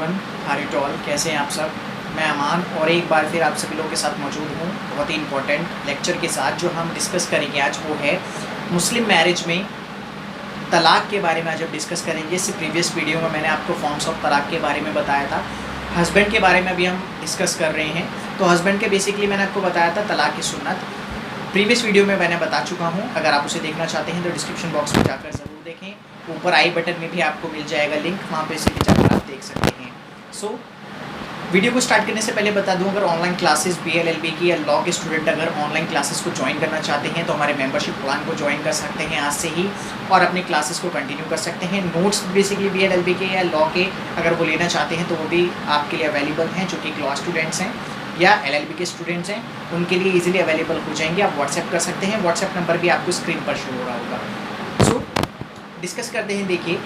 Everyone, how you all, कैसे हैं आप सब। मैं अमान और एक बार फिर आप सभी लोगों के साथ मौजूद हूँ बहुत ही इंपॉर्टेंट लेक्चर के साथ। जो हम डिस्कस करेंगे आज वो है मुस्लिम मैरिज में तलाक़ के बारे में। आज हम डिस्कस करेंगे। इससे प्रीवियस वीडियो में मैंने आपको फॉर्म्स ऑफ तलाक़ के बारे में बताया था। हस्बैंड के बारे में अभी हम डिस्कस कर रहे हैं। तो हस्बैंड के बेसिकली मैंने आपको बताया था तलाक़ की सुन्नत, प्रीवियस वीडियो में मैंने बता चुका हूँ। अगर आप उसे देखना चाहते हैं तो डिस्क्रिप्शन बॉक्स में जाकर ज़रूर देखें। ऊपर आई बटन में भी आपको मिल जाएगा लिंक, वहाँ पे से भी जाकर आप देख सकते हैं। सो वीडियो को स्टार्ट करने से पहले बता दूं, अगर ऑनलाइन क्लासेस BLLB की या लॉ के स्टूडेंट अगर ऑनलाइन क्लासेस को ज्वाइन करना चाहते हैं तो हमारे मेंबरशिप प्लान को ज्वाइन कर सकते हैं आज से ही और अपनी क्लासेस को कंटिन्यू कर सकते हैं। नोट्स बेसिकली BLLB के या लॉ के अगर वो लेना चाहते हैं तो वो भी आपके लिए अवेलेबल हैं, जो कि लॉ स्टूडेंट्स हैं या LLB के स्टूडेंट्स हैं, उनके लिए ईजिली अवेलेबल हो जाएंगे। आप व्हाट्सएप कर सकते हैं। व्हाट्सएप नंबर भी आपको स्क्रीन पर शो हो रहा होगा। सो डिस्कस करते हैं। देखिए,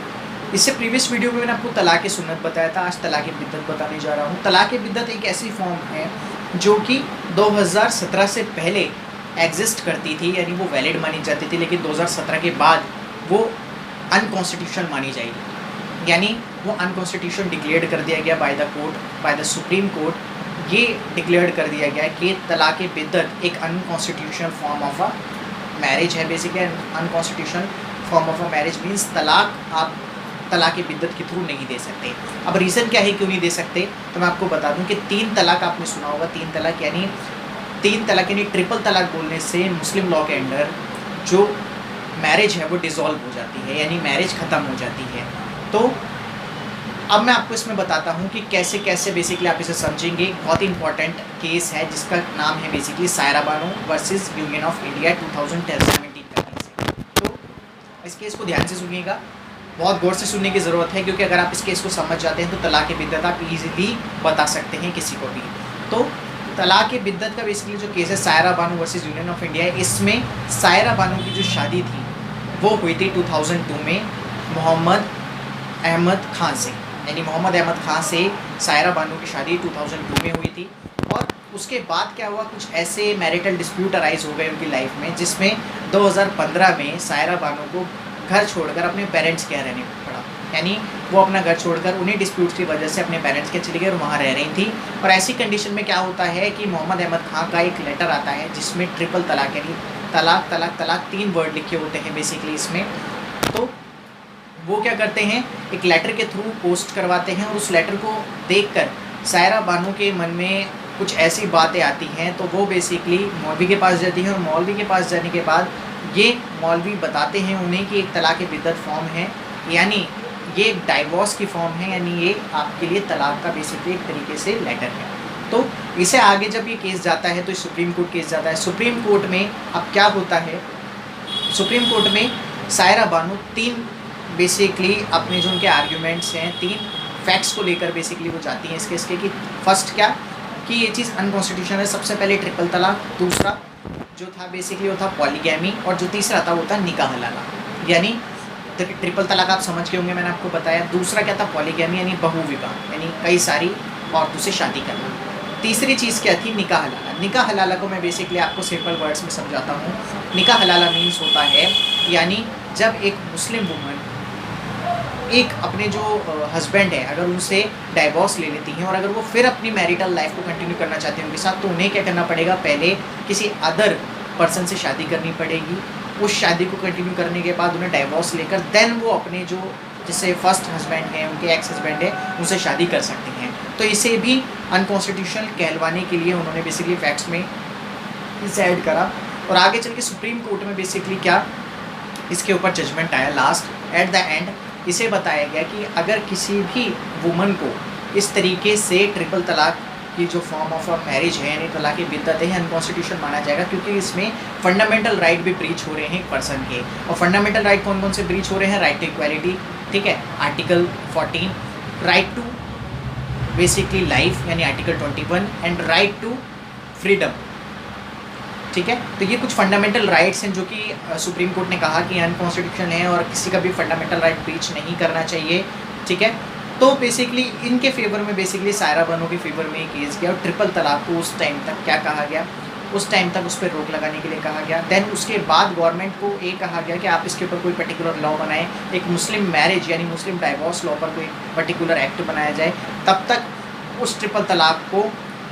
इससे प्रीवियस वीडियो में मैंने आपको तलाक़ सुन्नत बताया था, आज तलाक़ बिद्दत बताने जा रहा हूँ। तलाक़ बिद्दत एक ऐसी फॉर्म है जो कि 2017 से पहले एग्जिस्ट करती थी, यानी वो वैलिड मानी जाती थी, लेकिन 2017 के बाद वो अनकॉन्स्टिट्यूशनल मानी जाएगी। यानी वो अनकॉन्स्टिट्यूशन डिक्लेयर्ड कर दिया गया by the court, by the supreme court. ये डिक्लेयर्ड कर दिया गया कि तलाक़ बिद्दत एक unconstitutional form of a marriage है। Basically unconstitutional form of a marriage means तलाक़ आप तलाक़ बिद्दत के थ्रू नहीं दे सकते। अब रीज़न क्या है क्यों नहीं दे सकते, तो मैं आपको बता दूं कि 3 तलाक़ आपने सुना होगा। 3 तलाक़ यानी ट्रिपल तलाक़ बोलने से मुस्लिम लॉ के अंडर जो मैरिज है वो डिज़ोल्व हो जाती है, यानी मैरिज ख़त्म हो जाती है। तो अब मैं आपको इसमें बताता हूँ कि कैसे कैसे बेसिकली आप इसे समझेंगे। बहुत ही इंपॉर्टेंट केस है जिसका नाम है basically Saira Bano versus union of India 2017 का केस है। तो इस केस को ध्यान से सुनिएगा, बहुत गौर से सुनने की ज़रूरत है, क्योंकि अगर आप इस केस को समझ जाते हैं तो तलाक़ बिद्दत आप ईज़िली बता सकते हैं किसी को भी। तो तलाक़ बिद्दत का बेसिकली जो केस है Saira Bano versus union of India, इसमें सायरा बानो की जो शादी थी वो हुई थी 2002 में मोहम्मद अहमद ख़ान से। यानी मोहम्मद अहमद ख़ान से सायरा बानो की शादी 2002 में हुई थी। और उसके बाद क्या हुआ, कुछ ऐसे मैरिटल डिस्प्यूट अराइज हो गए उनकी लाइफ में, जिसमें 2015 में सायरा बानो को घर छोड़कर अपने पेरेंट्स के यहाँ रहने पड़ा। यानी वो अपना घर छोड़कर उन्हीं डिस्प्यूट्स की वजह से अपने पेरेंट्स के चली गई और वहाँ रह रही थी। और ऐसी कंडीशन में क्या होता है कि मोहम्मद अहमद ख़ान का एक लेटर आता है जिसमें ट्रिपल तलाक़ यानी तलाक़ तलाक़ तलाक़ 3 वर्ड लिखे होते हैं बेसिकली इसमें। तो वो क्या करते हैं, एक लेटर के थ्रू पोस्ट करवाते हैं और उस लेटर को देखकर सायरा बानो के मन में कुछ ऐसी बातें आती हैं। तो वो बेसिकली मौलवी के पास जाती हैं और मौलवी के पास जाने के बाद ये मौलवी बताते हैं उन्हें कि एक तलाक़ बिद्दत फॉर्म है, यानी ये एक डाइवोर्स की फॉर्म है, यानी ये आपके लिए तलाक़ का बेसिकली एक तरीके से लेटर है। तो इसे आगे जब ये केस जाता है तो सुप्रीम कोर्ट केस जाता है। सुप्रीम कोर्ट में अब क्या होता है, सुप्रीम कोर्ट में सायरा बानो 3 बेसिकली अपने जो उनके आर्ग्यूमेंट्स हैं, 3 फैक्ट्स को लेकर बेसिकली वो जाती हैं इस केस के। कि फर्स्ट क्या कि ये चीज़ अनकॉन्स्टिट्यूशनल है, सबसे पहले ट्रिपल तलाक़, दूसरा जो था बेसिकली वो था पॉलीगैमी, और जो तीसरा था वो था निकाह हलाला। यानी ट्रिपल तलाक़ आप समझ के होंगे, मैंने आपको बताया। दूसरा क्या था, पॉलीगैमी यानी बहुविवाह, यानी कई सारी औरतों से शादी करना। तीसरी चीज़ क्या थी, निकाह हलाला। निकाह हलाला को मैं बेसिकली आपको सिंपल वर्ड्स में समझाता हूँ। निकाह हलाला मीन्स होता है, यानी जब एक मुस्लिम वुमन एक अपने जो हस्बैंड है अगर उनसे डाइवोर्स ले लेती हैं और अगर वो फिर अपनी मैरिटल लाइफ को कंटिन्यू करना चाहती हैं उनके साथ, तो उन्हें क्या करना पड़ेगा, पहले किसी अदर पर्सन से शादी करनी पड़ेगी। उस शादी को कंटिन्यू करने के बाद उन्हें डाइवोर्स लेकर देन वो अपने जो जैसे फर्स्ट हस्बैंड हैं, उनके एक्स हस्बैंड है, उनसे शादी कर सकती हैं। तो इसे भी अनकॉन्स्टिट्यूशनल कहलवाने के लिए उन्होंने बेसिकली फैक्ट्स में इसे ऐड करा। और आगे चल के सुप्रीम कोर्ट में बेसिकली क्या इसके ऊपर जजमेंट आया लास्ट एट द एंड। इसे बताया गया कि अगर किसी भी वुमन को इस तरीके से ट्रिपल तलाक़ की जो फॉर्म ऑफ मैरिज है यानी तलाक़ बिद्दत है, अनकॉन्स्टिट्यूशनल माना जाएगा, क्योंकि इसमें फंडामेंटल राइट भी ब्रीच हो रहे हैं एक पर्सन के। और फंडामेंटल राइट कौन कौन से ब्रीच हो रहे हैं, राइट टू इक्वालिटी, ठीक है, article 14, right to basically life यानी article 21, and right to freedom, ठीक है। तो ये कुछ फंडामेंटल राइट्स हैं जो कि सुप्रीम कोर्ट ने कहा कि अनकॉन्स्टिट्यूशनल है और किसी का भी फंडामेंटल राइट ब्रीच नहीं करना चाहिए, ठीक है। तो बेसिकली इनके फेवर में बेसिकली सायरा बानो के फेवर में केस गया और ट्रिपल तलाक़ को उस टाइम तक क्या कहा गया उस टाइम तक उस पर रोक लगाने के लिए कहा गया। देन उसके बाद गवर्नमेंट को ये कहा गया कि आप इसके ऊपर कोई पर्टिकुलर लॉ बनाएं, एक मुस्लिम मैरिज यानी मुस्लिम डाइवोर्स लॉ पर कोई पर्टिकुलर एक्ट बनाया जाए, तब तक उस ट्रिपल तलाक को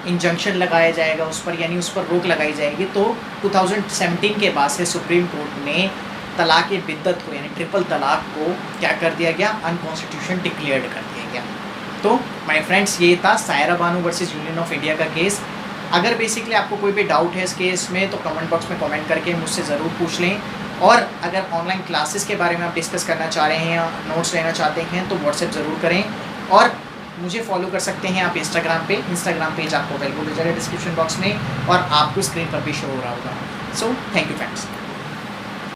इंजंक्शन लगाया जाएगा उस पर, यानी उस पर रोक लगाई जाएगी। तो 2017 के बाद से सुप्रीम कोर्ट ने तलाक़ बिद्दत को यानी ट्रिपल तलाक को क्या कर दिया गया, अनकॉन्स्टिट्यूशन डिक्लेयर्ड कर दिया गया। तो माय फ्रेंड्स, ये था Saira Bano versus union of India का केस। अगर बेसिकली आपको कोई भी डाउट है इस केस में तो कमेंट बॉक्स में कमेंट करके मुझसे ज़रूर पूछ लें। और अगर ऑनलाइन क्लासेस के बारे में आप डिस्कस करना चाह रहे हैं या नोट्स लेना चाहते हैं तो व्हाट्सएप ज़रूर करें। और मुझे फॉलो कर सकते हैं आप इंस्टाग्राम पेज आपको अवेलेबल हो जाएगा डिस्क्रिप्शन बॉक्स में, और आपको स्क्रीन पर भी शो हो रहा होगा। So thank you friends.